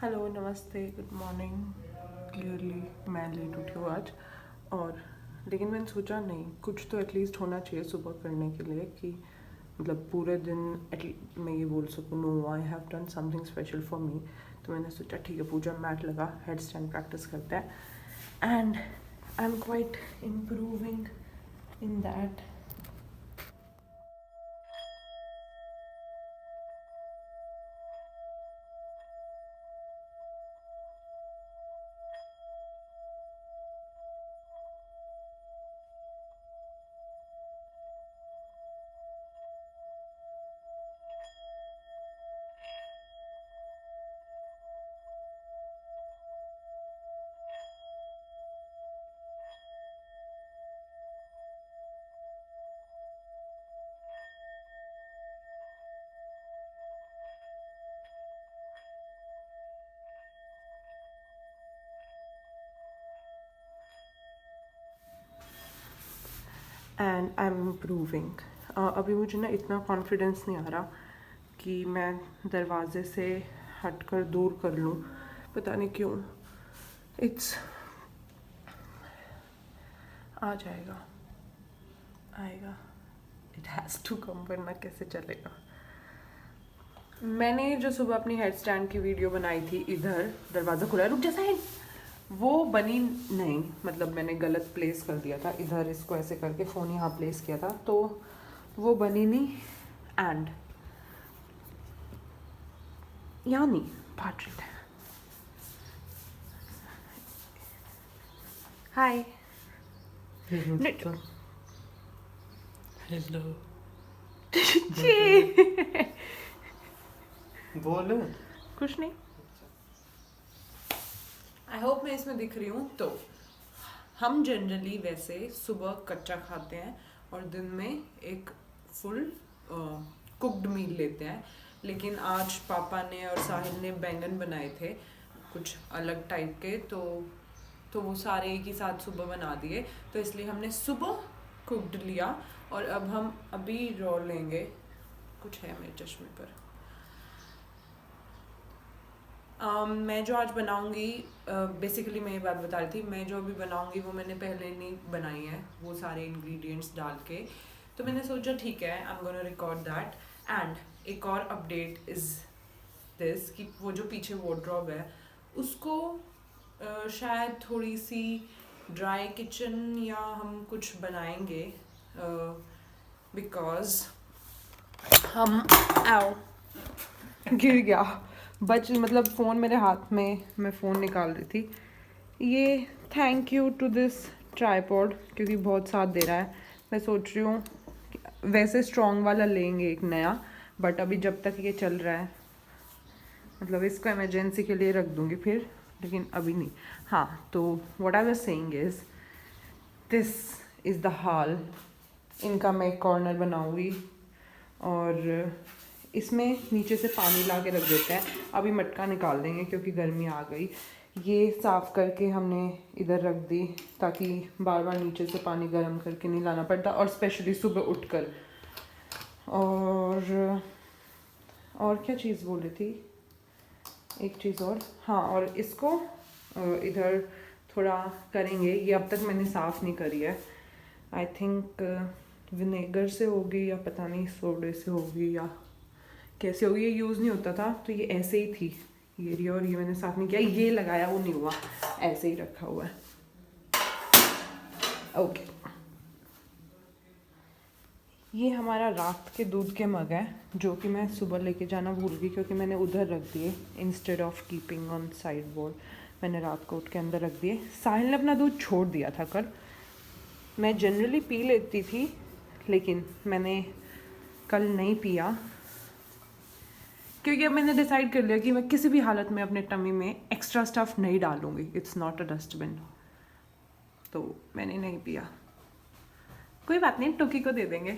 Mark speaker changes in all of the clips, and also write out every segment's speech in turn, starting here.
Speaker 1: Hello, नमस्ते, good morning. Clearly मैं late उठी हूँ आज। और लेकिन मैंने सोचा नहीं, कुछ तो एटलीस्ट होना चाहिए सुबह करने के लिए कि मतलब पूरे दिन मैं ये बोल सकूँ no I have done something special for me. तो मैंने सोचा ठीक है, पूजा मैट लगा, हेड स्टैंड प्रैक्टिस करते हैं and I am quite improving in that. And I am improving. अभी मुझे ना इतना कॉन्फिडेंस नहीं आ रहा कि मैं दरवाजे से हटकर दूर कर लूँ, पता नहीं क्यों। इट्स आ जाएगा, आएगा, इट हैज़ टू कम, वरना कैसे चलेगा। मैंने जो सुबह अपनी हेड स्टैंड की वीडियो बनाई थी, इधर दरवाज़ा खुला है, रुक जा साइड, वो बनी नहीं। मतलब मैंने गलत प्लेस कर दिया था, इधर इसको ऐसे करके फ़ोन यहाँ प्लेस किया था, तो वो बनी नहीं। एंड यहाँ नहीं, फाट रही है। हाय।
Speaker 2: हेलो
Speaker 1: छी।
Speaker 2: बोलो।
Speaker 1: कुछ नहीं। आई होप मैं इसमें दिख रही हूँ। तो हम जनरली वैसे सुबह कच्चा खाते हैं और दिन में एक फुल कुक्ड मील लेते हैं। लेकिन आज पापा ने और साहिल ने बैंगन बनाए थे कुछ अलग टाइप के, तो वो सारे एक ही साथ सुबह बना दिए, तो इसलिए हमने सुबह कुक्ड लिया। और अब हम अभी रॉ लेंगे। कुछ है मेरे चश्मे पर। मैं जो आज बनाऊंगी, बेसिकली मैं ये बात बता रही थी, मैं जो अभी बनाऊंगी वो मैंने पहले नहीं बनाई है वो सारे इंग्रेडिएंट्स डाल के। तो मैंने सोचा ठीक है, I am gonna record that. And एक और अपडेट इज़ दिस कि वो जो पीछे वार्डरोब है उसको शायद थोड़ी सी ड्राई किचन या हम कुछ बनाएंगे, बिकॉज हम आओ गिर गया मतलब फ़ोन मेरे हाथ में, मैं फ़ोन निकाल रही थी। ये thank you to this tripod क्योंकि बहुत साथ दे रहा है। मैं सोच रही हूँ वैसे स्ट्रॉन्ग वाला लेंगे एक नया, बट अभी जब तक ये चल रहा है मतलब इसको इमरजेंसी के लिए रख दूँगी फिर, लेकिन अभी नहीं। हाँ, तो what I was saying is this is the hall. इनका मैं एक कॉर्नर बनाऊँगी और इसमें नीचे से पानी ला के रख देते हैं। अभी मटका निकाल देंगे क्योंकि गर्मी आ गई। ये साफ़ करके हमने इधर रख दी ताकि बार बार नीचे से पानी गर्म करके नहीं लाना पड़ता, और स्पेशली सुबह उठकर। और क्या चीज़ बोली थी, एक चीज़ और, हाँ, और इसको इधर थोड़ा करेंगे। ये अब तक मैंने साफ़ नहीं करी है। आई थिंक विनेगर से होगी या पता नहीं सोडे से होगी या कैसे होगी। ये यूज़ नहीं होता था तो ये ऐसे ही थी ये, और ये मैंने साफ़ नहीं किया, ये लगाया वो नहीं हुआ, ऐसे ही रखा हुआ है। ओके, ये हमारा रात के दूध के मग है जो कि मैं सुबह लेके जाना भूल गई क्योंकि मैंने उधर रख दिए instead of keeping on side board. मैंने रात को उठ के अंदर रख दिए। साहिल ने अपना दूध छोड़ दिया था कल। मैं जनरली पी लेती थी लेकिन मैंने कल नहीं पिया क्योंकि अब मैंने डिसाइड कर लिया कि मैं किसी भी हालत में अपने टमी में एक्स्ट्रा स्टफ़ नहीं डालूंगी। इट्स नॉट अ डस्टबिन, तो मैंने नहीं पिया। कोई बात नहीं, टोकी को दे देंगे।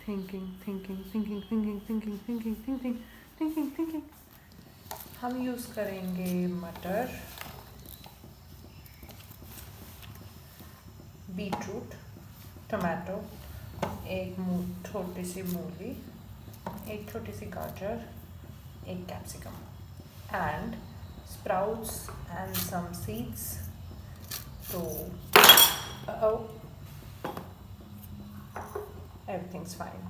Speaker 1: Thinking thinking thinking thinking thinking thinking thinking thinking thinking. हम यूज़ करेंगे मटर, बीटरूट, टमाटो, एक छोटी सी मूली, एक छोटी सी गाजर, एक capsicum and sprouts and some seeds. तो everything's fine.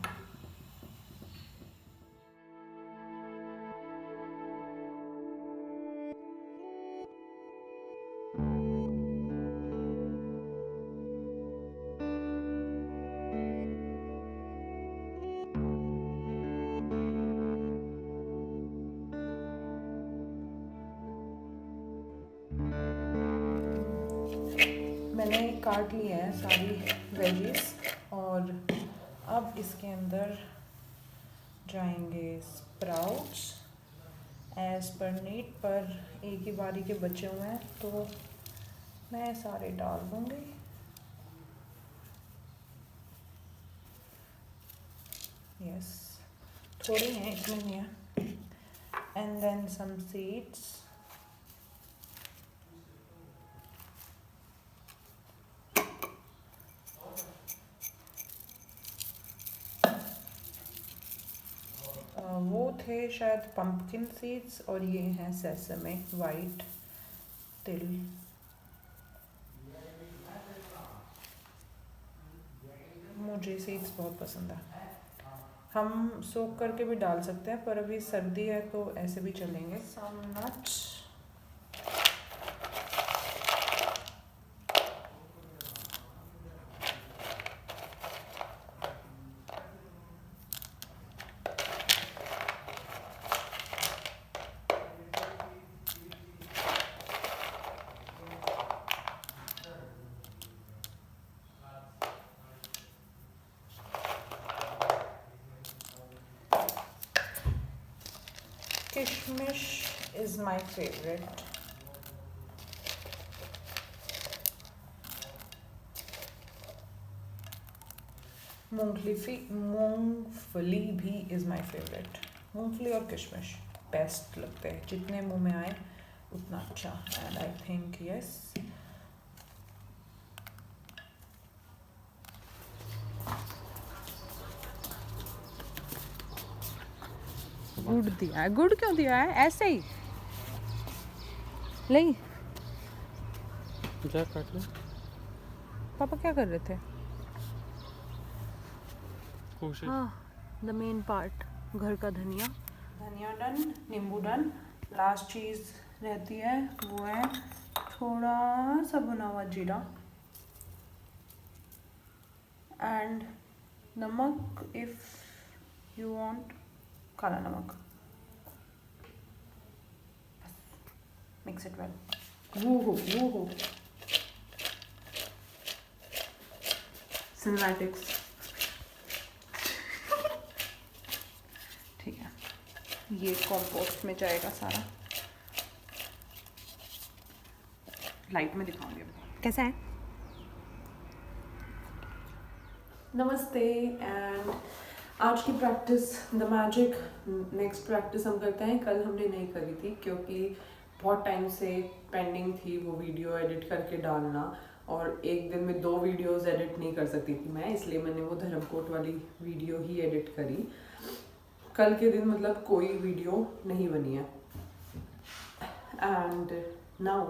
Speaker 1: मैंने काट लिया है सारी वेजीज और अब इसके अंदर जाएंगे स्प्राउट्स एज पर नीड, पर एक ही बारी के बचे हुए हैं तो मैं सारे डाल दूँगी. यस, थोड़े हैं, इसमें नहीं है. And then some seeds. वो थे शायद पंपकिन सीड्स और ये हैं सेसमे वाइट तिल. मुझे सीड्स बहुत पसंद है. हम सोक करके भी डाल सकते हैं पर अभी सर्दी है तो ऐसे भी चलेंगे. सम nuts. Kishmish is my favorite. मूंगफली भी इज़ माई फेवरेट. मूंगफली और किशमिश बेस्ट लगते हैं, जितने मुंह में आए उतना अच्छा. एंड आई थिंक यस, गुड़ दिया है. गुड़ क्यों दिया है? ऐसे ही नहीं. पापा क्या कर रहे थे? हाँ, द मेन पार्ट, घर का धनिया. धनिया डन, नींबू डन. लास्ट चीज़ रहती है वो है थोड़ा सा भुना हुआ जीरा एंड नमक इफ़ यू वांट, काला नमक. Mix it well. वो हो सिनेमैटिक्स. ठीक है, ये कॉम्पोस्ट में जाएगा सारा. लाइट में दिखाऊंगी कैसा है. नमस्ते एंड आज की practice the magic. Next practice हम करते हैं. कल हमने नहीं करी थी क्योंकि बहुत टाइम से पेंडिंग थी वो वीडियो एडिट करके डालना, और एक दिन में 2 वीडियोस एडिट नहीं कर सकती थी मैं, इसलिए मैंने वो धर्मकोट वाली वीडियो ही एडिट करी. कल के दिन मतलब कोई वीडियो नहीं बनी है. And now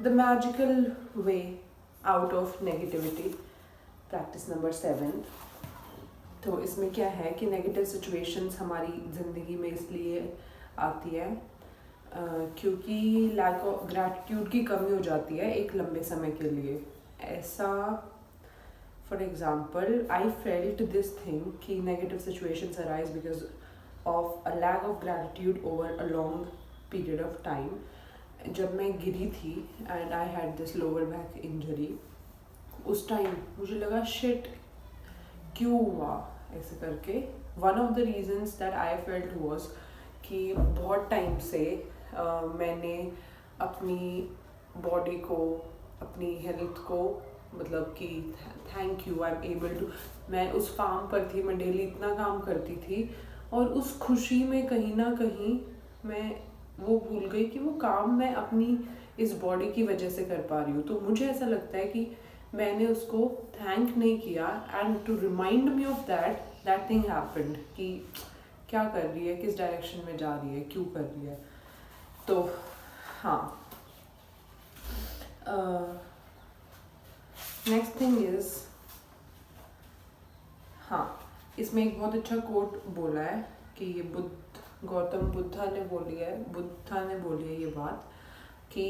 Speaker 1: the magical way out of negativity, practice number 7. तो इसमें क्या है कि नेगेटिव सिचुएशंस हमारी ज़िंदगी में इसलिए आती है क्योंकि लैक ऑफ ग्रैटिट्यूड की कमी हो जाती है एक लंबे समय के लिए. ऐसा for example I felt this thing कि negative situations arise because of a lack of gratitude over a long period of time. जब मैं गिरी थी and I had this lower back injury, उस टाइम मुझे लगा शिट क्यों हुआ ऐसे करके. One of the reasons that I felt was कि बहुत टाइम से मैंने अपनी बॉडी को, अपनी हेल्थ को, मतलब कि thank you I am able to, मैं उस फार्म पर थी, मैं डेली इतना काम करती थी और उस खुशी में कहीं ना कहीं मैं वो भूल गई कि वो काम मैं अपनी इस बॉडी की वजह से कर पा रही हूँ. तो मुझे ऐसा लगता है कि मैंने उसको थैंक नहीं किया, and to remind me of that thing happened कि क्या कर रही है, किस डायरेक्शन में जा रही है, क्यों कर रही है. तो हाँ. नेक्स्ट थिंग इज, हाँ, इसमें एक बहुत अच्छा कोट बोला है कि ये गौतम बुद्धा ने बोली है ये बात कि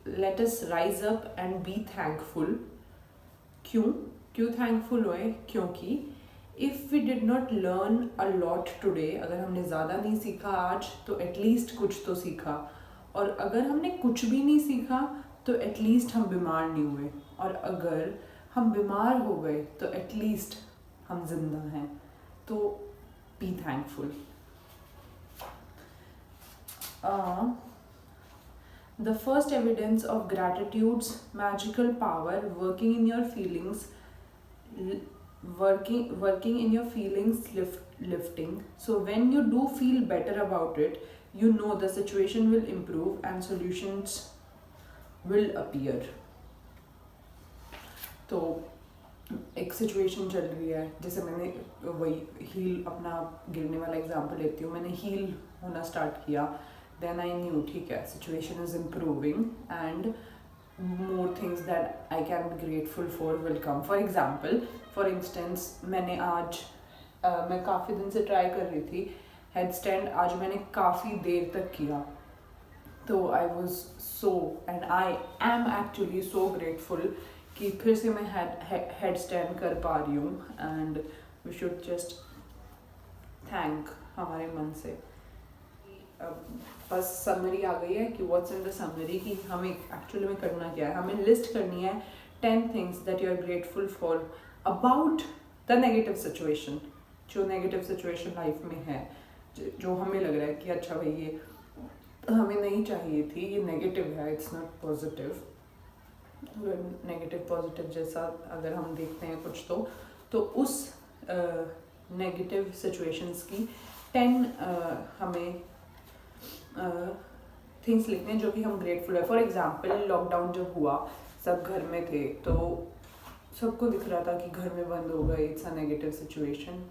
Speaker 1: let us rise up and be thankful. क्यों थैंकफुल हुए? क्योंकि if we did not learn a lot today, अगर हमने ज़्यादा नहीं सीखा आज तो एटलीस्ट कुछ तो सीखा, और अगर हमने कुछ भी नहीं सीखा तो एटलीस्ट हम बीमार नहीं हुए, और अगर हम बीमार हो गए तो एटलीस्ट हम जिंदा हैं. तो be thankful. The first evidence of gratitude's magical power working in your feelings, working in your feelings lifting. So when you do feel better about it, you know the situation will improve and solutions will appear. तो एक situation चल रही है, जैसे मैंने वही heal, अपना गिरने वाला एग्जांपल लेती हूँ. मैंने हील होना स्टार्ट किया, देन आई न्यू ठीक है situation is improving and more things that I can be grateful for will come. For instance, मैंने आज मैं काफ़ी दिन से ट्राई कर रही थी हेड स्टैंड, आज मैंने काफ़ी देर तक किया. तो I was so, and I am actually so grateful कि फिर से मैं हेड स्टैंड कर पा रही हूँ. And we should just thank हमारे मन से. बस समरी आ गई है कि व्हाट्स इन द समरी, कि हमें एक्चुअली में करना क्या है. हमें लिस्ट करनी है 10 things that you are grateful for about the negative situation. जो नेगेटिव सिचुएशन लाइफ में है, जो हमें लग रहा है कि अच्छा भाई ये हमें नहीं चाहिए थी, ये नेगेटिव है, it's not positive. Negative positive जैसा अगर हम देखते हैं कुछ तो उस नेगेटिव सिचुएशंस की 10 हमें थिंग्स लिखने हैं जो कि हम ग्रेटफुल है. फॉर एग्जाम्पल, लॉकडाउन जब हुआ, सब घर में थे, तो सबको दिख रहा था कि घर में बंद हो गए, इट्स अ नेगेटिव सिचुएशन.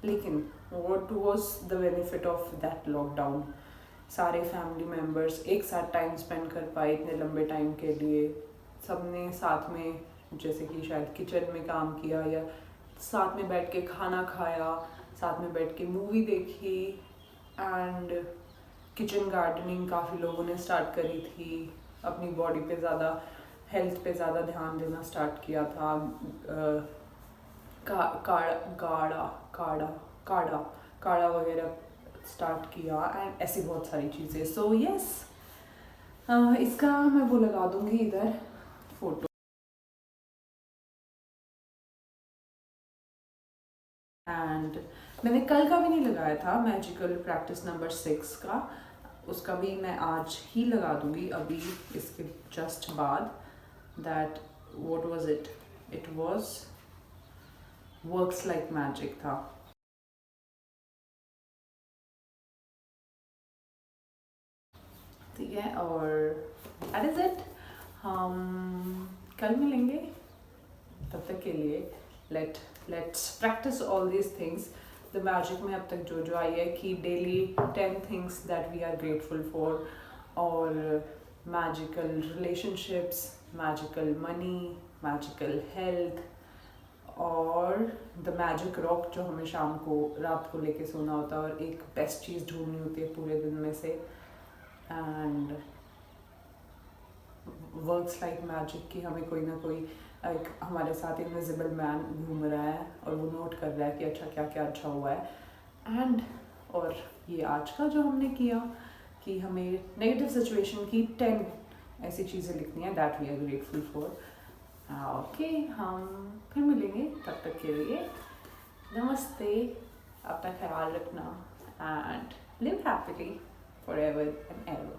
Speaker 1: लेकिन what was the benefit of that lockdown? सारे फैमिली मेम्बर्स एक साथ टाइम स्पेंड कर पाए इतने लंबे टाइम के लिए. सबने साथ में, जैसे कि शायद किचन में काम किया, या साथ में बैठ के खाना खाया, साथ में बैठ के मूवी देखी, एंड किचन गार्डनिंग काफ़ी लोगों ने स्टार्ट करी थी. अपनी बॉडी पे ज़्यादा, हेल्थ पे ज़्यादा ध्यान देना स्टार्ट किया था. काढ़ा वगैरह स्टार्ट किया, एंड ऐसी बहुत सारी चीज़ें. सो यस, इसका मैं वो लगा दूंगी इधर फोटो. एंड मैंने कल का भी नहीं लगाया था, मैजिकल प्रैक्टिस नंबर 6 का, उसका भी मैं आज ही लगा दूंगी अभी इसके जस्ट बाद. That what was it? It was works like magic था. ठीक है, और दैट इज इट. हम कल मिलेंगे, तब तक के लिए let's practice all these things. The magic में अब तक जो आई है कि daily 10 things that we are grateful for, और magical relationships, magical money, magical health, और द मैजिक रॉक जो हमें शाम को रात को लेके सोना होता है, और एक बेस्ट चीज़ ढूंढनी होती है पूरे दिन में से. एंड वर्क्स लाइक मैजिक कि हमें कोई ना कोई एक हमारे साथ इनविजिबल मैन घूम रहा है और वो नोट कर रहा है कि अच्छा क्या क्या अच्छा हुआ है. एंड और ये आज का जो हमने किया कि हमें नेगेटिव सिचुएशन की 10 ऐसी चीज़ें लिखनी है that we are grateful for. Okay, हम फिर मिलेंगे, तब तक के लिए नमस्ते. अपना ख्याल रखना, and live happily for ever and ever.